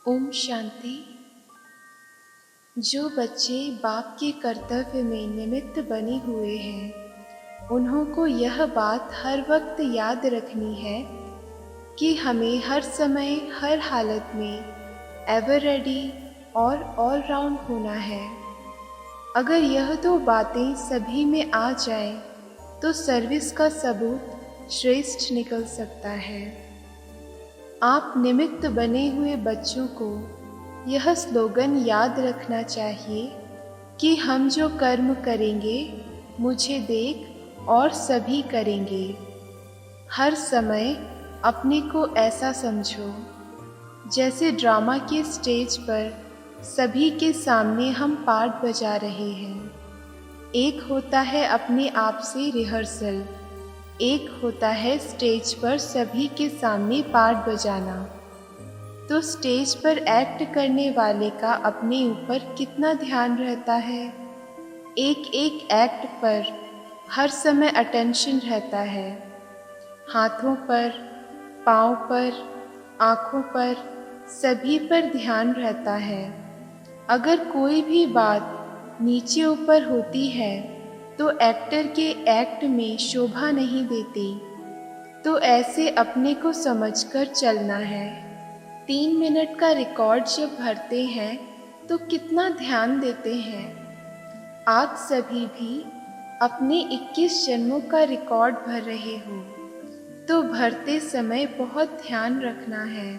ओम शांति। जो बच्चे बाप के कर्तव्य में निमित्त बने हुए हैं, उन्हों को यह बात हर वक्त याद रखनी है कि हमें हर समय हर हालत में एवर रेडी और ऑल राउंड होना है। अगर यह दो बातें सभी में आ जाएं, तो सर्विस का सबूत श्रेष्ठ निकल सकता है। आप निमित्त बने हुए बच्चों को यह स्लोगन याद रखना चाहिए कि हम जो कर्म करेंगे मुझे देख और सभी करेंगे। हर समय अपने को ऐसा समझो जैसे ड्रामा के स्टेज पर सभी के सामने हम पार्ट बजा रहे हैं। एक होता है अपने आप से रिहर्सल, एक होता है स्टेज पर सभी के सामने पार्ट बजाना। तो स्टेज पर एक्ट करने वाले का अपने ऊपर कितना ध्यान रहता है। एक एक एक्ट पर हर समय अटेंशन रहता है। हाथों पर, पाँव पर, आँखों पर, सभी पर ध्यान रहता है। अगर कोई भी बात नीचे ऊपर होती है तो एक्टर के एक्ट में शोभा नहीं देती। तो ऐसे अपने को समझकर चलना है। 3 मिनट का रिकॉर्ड जब भरते हैं तो कितना ध्यान देते हैं। आप सभी भी अपने 21 जन्मों का रिकॉर्ड भर रहे हो, तो भरते समय बहुत ध्यान रखना है।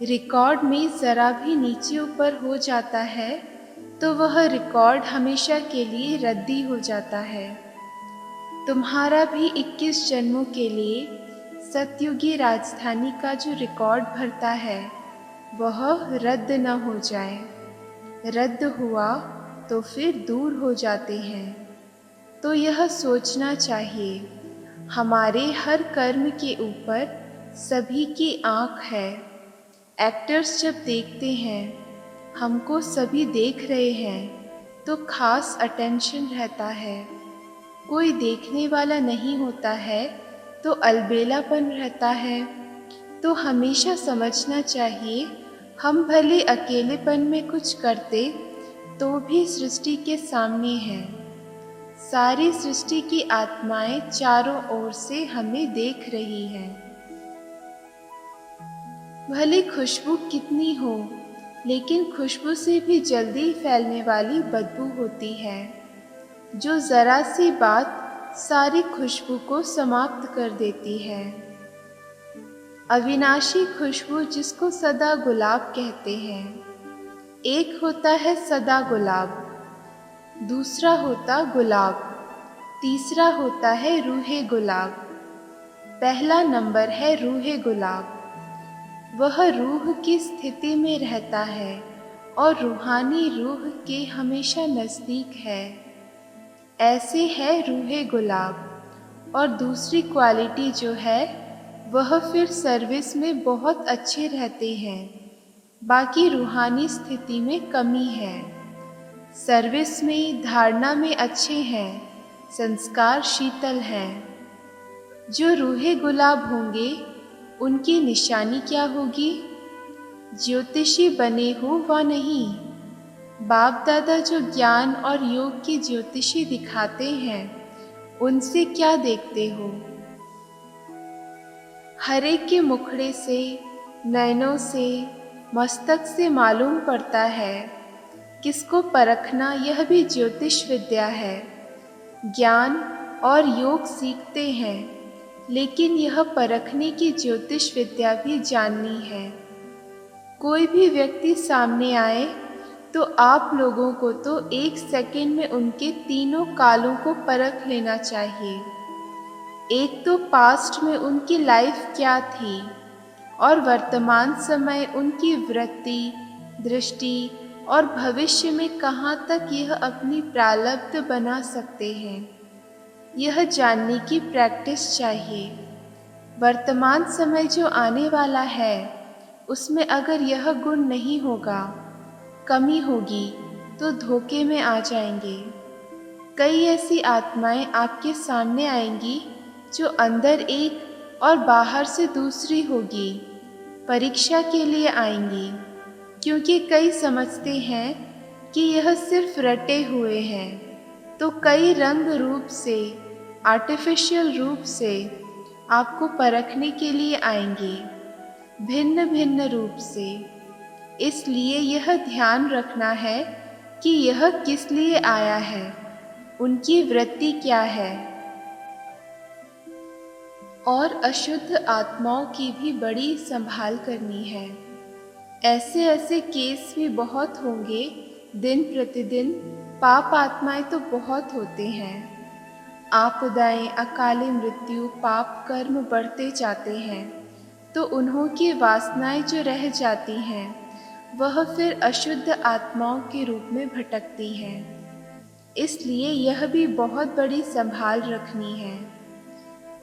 रिकॉर्ड में ज़रा भी नीचे ऊपर हो जाता है तो वह रिकॉर्ड हमेशा के लिए रद्दी हो जाता है। तुम्हारा भी 21 जन्मों के लिए सतयुगी राजधानी का जो रिकॉर्ड भरता है वह रद्द न हो जाए। रद्द हुआ तो फिर दूर हो जाते हैं। तो यह सोचना चाहिए हमारे हर कर्म के ऊपर सभी की आँख है। एक्टर्स जब देखते हैं हमको सभी देख रहे हैं तो खास अटेंशन रहता है। कोई देखने वाला नहीं होता है तो अलबेलापन रहता है। तो हमेशा समझना चाहिए हम भले अकेलेपन में कुछ करते तो भी सृष्टि के सामने हैं। सारी सृष्टि की आत्माएं चारों ओर से हमें देख रही हैं। भले खुशबू कितनी हो, लेकिन खुशबू से भी जल्दी फैलने वाली बदबू होती है, जो ज़रा सी बात सारी खुशबू को समाप्त कर देती है। अविनाशी खुशबू जिसको सदा गुलाब कहते हैं। एक होता है सदा गुलाब, दूसरा होता गुलाब, तीसरा होता है रूहे गुलाब। पहला नंबर है रूहे गुलाब। वह रूह की स्थिति में रहता है और रूहानी रूह के हमेशा नज़दीक है। ऐसे है रूहे गुलाब। और दूसरी क्वालिटी जो है वह फिर सर्विस में बहुत अच्छे रहते हैं, बाकी रूहानी स्थिति में कमी है। सर्विस में धारणा में अच्छे हैं, संस्कार शीतल हैं। जो रूहे गुलाब होंगे उनकी निशानी क्या होगी? ज्योतिषी बने हो व नहीं। बाप दादा जो ज्ञान और योग की ज्योतिषी दिखाते हैं उनसे क्या देखते हो? हर एक के मुखड़े से, नयनों से, मस्तक से मालूम पड़ता है। किसको परखना यह भी ज्योतिष विद्या है। ज्ञान और योग सीखते हैं, लेकिन यह परखने की ज्योतिष विद्या भी जाननी है। कोई भी व्यक्ति सामने आए तो आप लोगों को तो 1 सेकंड में उनके तीनों कालों को परख लेना चाहिए। एक तो पास्ट में उनकी लाइफ क्या थी और वर्तमान समय उनकी वृत्ति, दृष्टि और भविष्य में कहाँ तक यह अपनी प्रारब्ध बना सकते हैं, यह जानने की प्रैक्टिस चाहिए। वर्तमान समय जो आने वाला है उसमें अगर यह गुण नहीं होगा, कमी होगी, तो धोखे में आ जाएंगे। कई ऐसी आत्माएं आपके सामने आएंगी जो अंदर एक और बाहर से दूसरी होगी। परीक्षा के लिए आएंगी। क्योंकि कई समझते हैं कि यह सिर्फ रटे हुए हैं, तो कई रंग रूप से, आर्टिफिशियल रूप से आपको परखने के लिए आएंगे, भिन्न भिन्न रूप से। इसलिए यह ध्यान रखना है कि यह किस लिए आया है, उनकी वृत्ति क्या है। और अशुद्ध आत्माओं की भी बड़ी संभाल करनी है। ऐसे ऐसे केस भी बहुत होंगे, दिन प्रतिदिन पाप आत्माएं तो बहुत होते हैं। आपदाएं, अकाली मृत्यु, पाप कर्म बढ़ते जाते हैं, तो उन्हों की वासनाएं जो रह जाती हैं वह फिर अशुद्ध आत्माओं के रूप में भटकती हैं। इसलिए यह भी बहुत बड़ी संभाल रखनी है।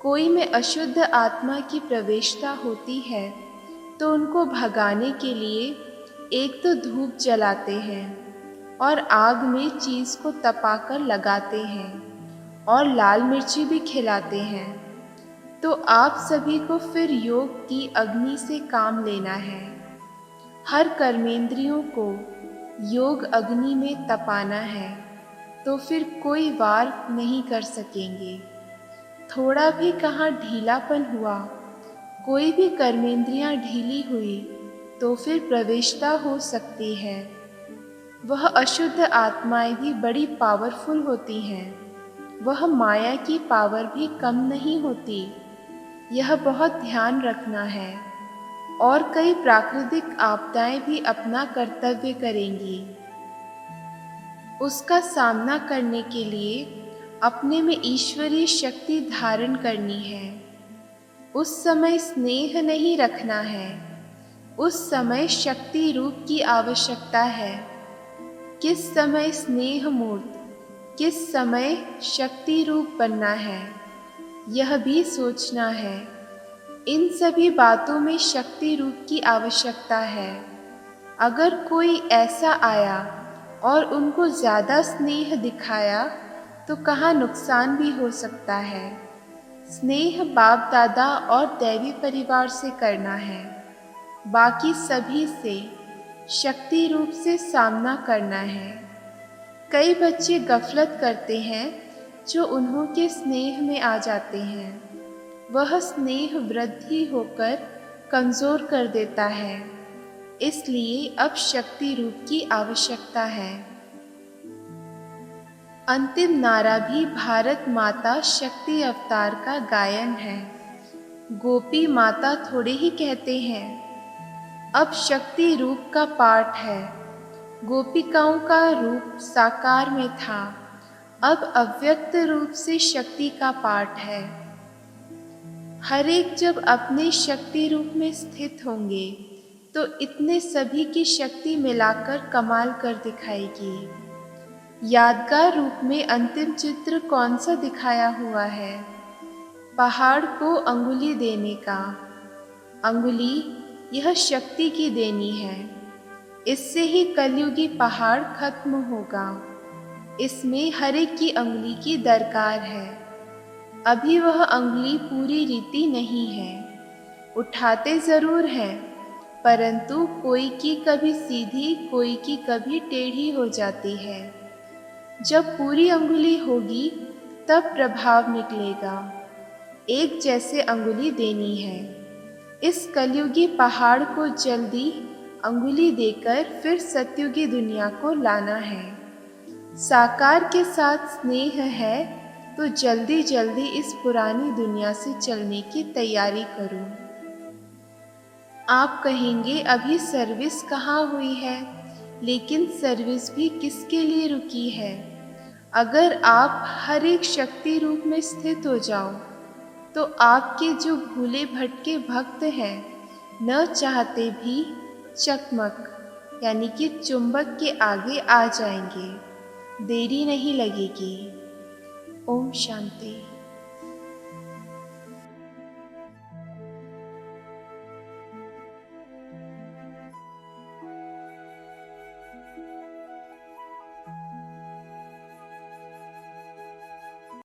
कोई में अशुद्ध आत्मा की प्रवेशता होती है तो उनको भगाने के लिए एक तो धूप जलाते हैं और आग में चीज़ को तपाकर लगाते हैं और लाल मिर्ची भी खिलाते हैं। तो आप सभी को फिर योग की अग्नि से काम लेना है। हर कर्मेंद्रियों को योग अग्नि में तपाना है, तो फिर कोई वार नहीं कर सकेंगे। थोड़ा भी कहाँ ढीलापन हुआ, कोई भी कर्मेंद्रियां ढीली हुई तो फिर प्रवेशता हो सकती है। वह अशुद्ध आत्माएं भी बड़ी पावरफुल होती हैं, वह माया की पावर भी कम नहीं होती। यह बहुत ध्यान रखना है। और कई प्राकृतिक आपदाएं भी अपना कर्तव्य करेंगी। उसका सामना करने के लिए अपने में ईश्वरीय शक्ति धारण करनी है। उस समय स्नेह नहीं रखना है, उस समय शक्ति रूप की आवश्यकता है। किस समय स्नेह मूर्त, किस समय शक्ति रूप बनना है, यह भी सोचना है। इन सभी बातों में शक्ति रूप की आवश्यकता है। अगर कोई ऐसा आया और उनको ज़्यादा स्नेह दिखाया तो कहाँ नुकसान भी हो सकता है। स्नेह बाप दादा और दैवी परिवार से करना है, बाकी सभी से शक्ति रूप से सामना करना है। कई बच्चे गफलत करते हैं जो उन्हों के स्नेह में आ जाते हैं। वह स्नेह वृद्धि होकर कमज़ोर कर देता है। इसलिए अब शक्ति रूप की आवश्यकता है। अंतिम नारा भी भारत माता शक्ति अवतार का गायन है। गोपी माता थोड़े ही कहते हैं, अब शक्ति रूप का पाठ है। गोपिकाओं का रूप साकार में था, अब अव्यक्त रूप से शक्ति का पाठ है। हर एक जब अपने शक्ति रूप में स्थित होंगे तो इतने सभी की शक्ति मिलाकर कमाल कर दिखाएगी। यादगार रूप में अंतिम चित्र कौन सा दिखाया हुआ है? पहाड़ को अंगुली देने का। अंगुली यह शक्ति की देनी है। इससे ही कलयुगी पहाड़ खत्म होगा। इसमें हर एक की अंगुली की दरकार है। अभी वह अंगुली पूरी रीति नहीं है। उठाते ज़रूर हैं, परंतु कोई की कभी सीधी, कोई की कभी टेढ़ी हो जाती है। जब पूरी अंगुली होगी तब प्रभाव निकलेगा। एक जैसे अंगुली देनी है। इस कलयुगी पहाड़ को जल्दी अंगुली देकर फिर सतयुगी दुनिया को लाना है। साकार के साथ स्नेह है तो जल्दी जल्दी इस पुरानी दुनिया से चलने की तैयारी करूं। आप कहेंगे अभी सर्विस कहाँ हुई है, लेकिन सर्विस भी किसके लिए रुकी है? अगर आप हर एक शक्ति रूप में स्थित हो जाओ तो आपके जो भूले भटके भक्त हैं, न चाहते भी चकमक यानी कि चुंबक के आगे आ जाएंगे। देरी नहीं लगेगी। ओम शांति।